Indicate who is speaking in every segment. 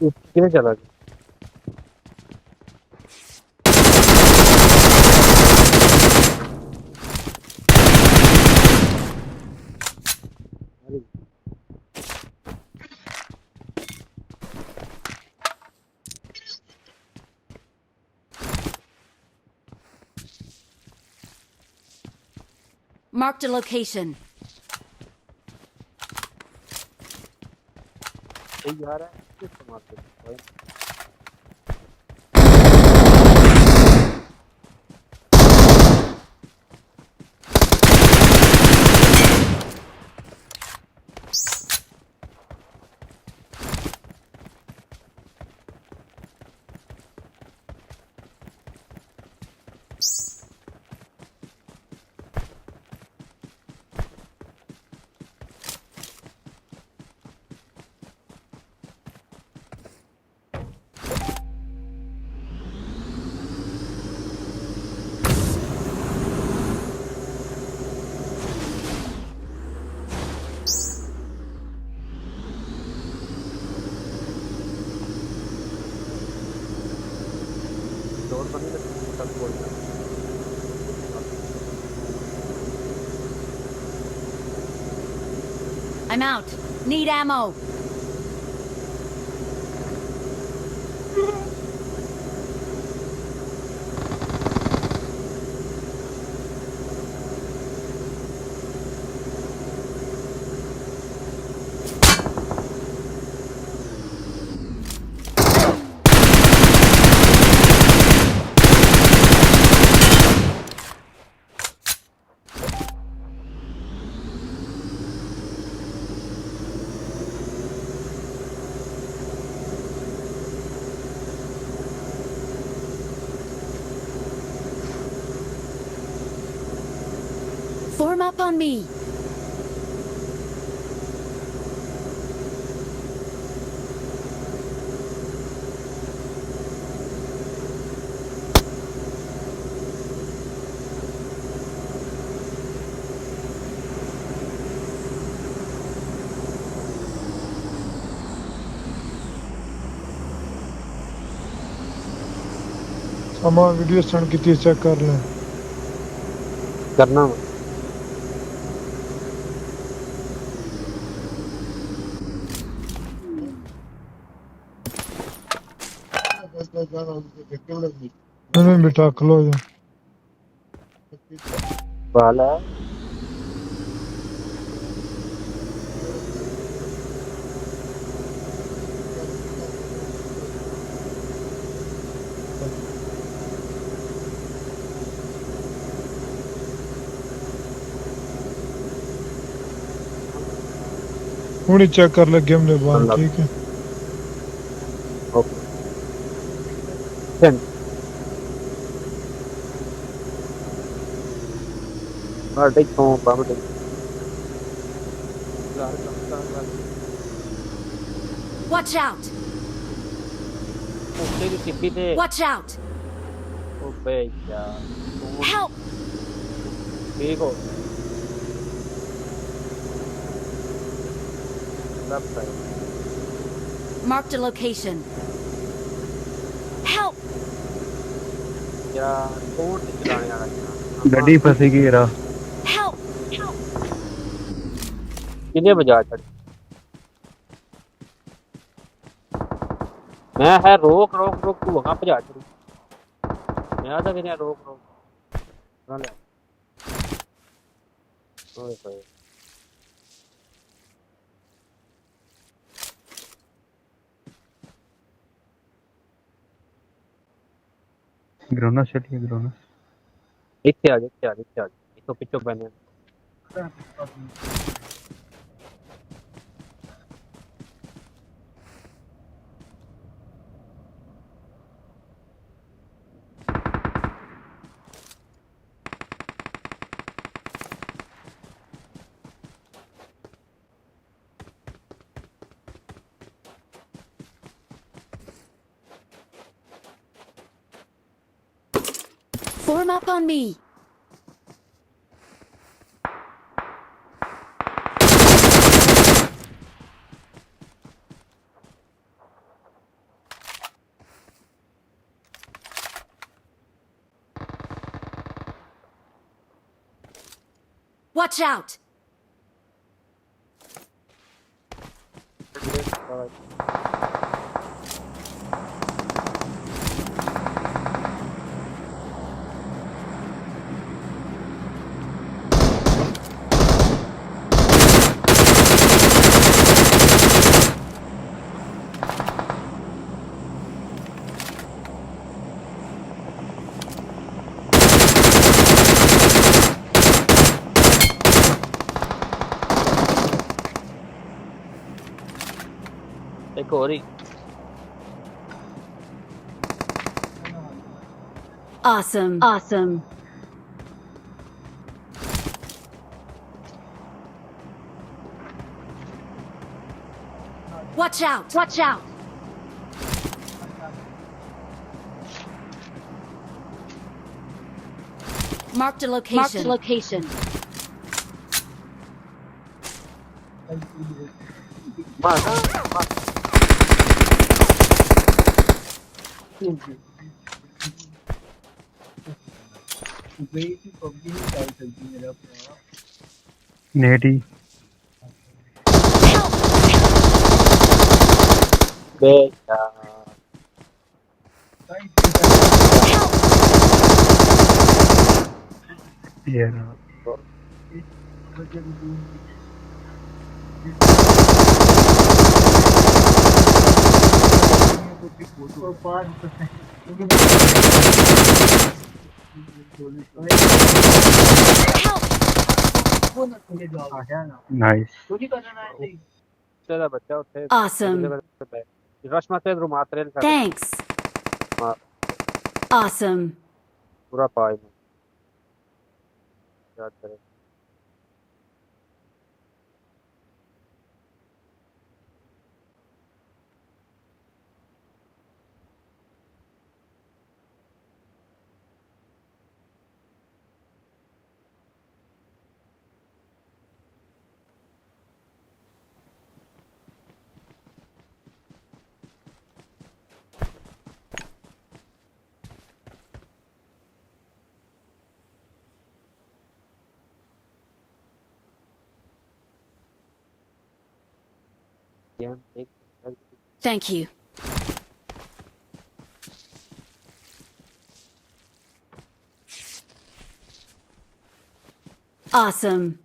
Speaker 1: कितने चला गया? अरे
Speaker 2: Marked a location.
Speaker 1: कोई आ रहा है किस मार के भाई? दौड़ बनी तो सब बोल रहा है।
Speaker 2: I'm out. Need ammo. Form up on me.
Speaker 3: समा वीडियो सेंड की चेक कर लें।
Speaker 1: करना
Speaker 3: मैंने बेटा खलो जा
Speaker 1: वाला
Speaker 3: हुणी चेक कर ले गेम ने बाद ठीक है।
Speaker 1: ओके सेंड और टेक तो बाबू टेक
Speaker 2: Watch out.
Speaker 1: ओके की टिप्पी थे
Speaker 2: Watch out.
Speaker 1: ओ बे यार
Speaker 2: Help.
Speaker 1: ठीक हो सब सही
Speaker 2: Marked a location. Help.
Speaker 1: यार कौन चलाने वाला है
Speaker 4: गड्डी फंसी गई रा
Speaker 2: Help. Help.
Speaker 1: कितने बजा चढ़ मैं है रोक रोक रोक तू वहां पे जा चढ़ मैं आता कि रोक रोक ना ले ओए होए
Speaker 4: ग्रोनस चलिए ग्रोनस
Speaker 1: इत्ते आ इसको पिछो बने
Speaker 2: Form up on me. Watch out!
Speaker 1: एक और ही
Speaker 2: Awesome. Awesome. Watch out! Watch out! Marked a location. Marked a location.
Speaker 4: नेटी
Speaker 1: बेटा
Speaker 4: ये रहा नाइस
Speaker 1: तेरा बच्चा उठे
Speaker 2: Awesome.
Speaker 1: रश मत इधर मात्र
Speaker 2: Thanks. Awesome.
Speaker 1: पूरा पाई में याद करे
Speaker 2: Thank you. Awesome.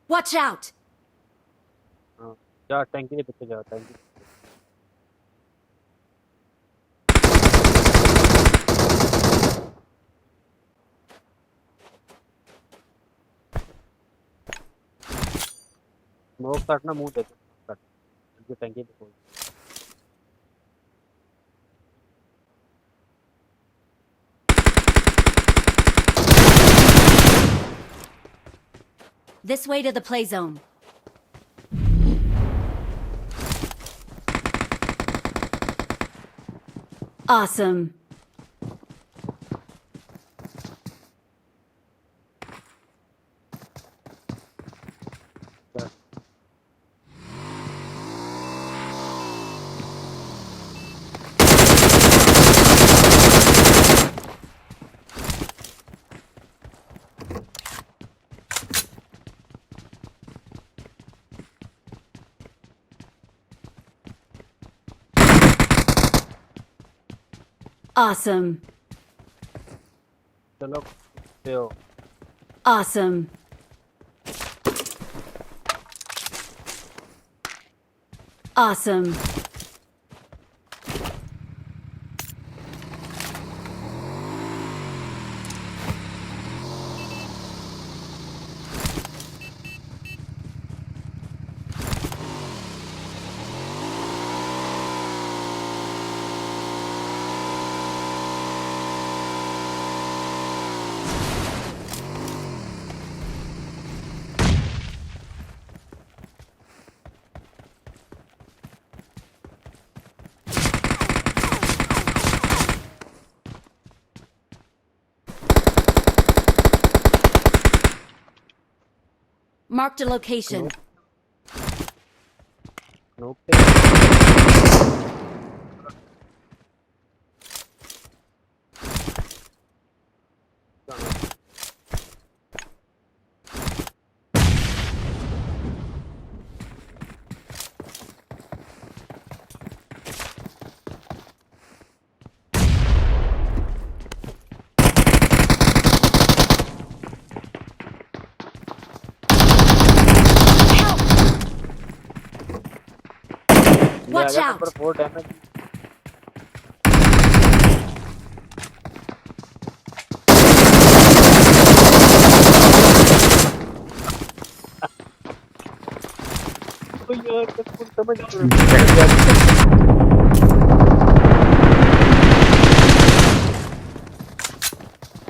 Speaker 2: Watch out!
Speaker 1: जा टैंकी के पीछे जा टैंकी स्मोक काटना मुंह देते काट टैंकी पे खोल
Speaker 2: This way to the play zone. Awesome. Awesome.
Speaker 1: चलो पे हो
Speaker 2: Awesome. Awesome. Marked a location.
Speaker 1: नोक
Speaker 2: Watch out!
Speaker 1: नंबर 4 डैमेज तो यार कुछ समझ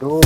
Speaker 1: दो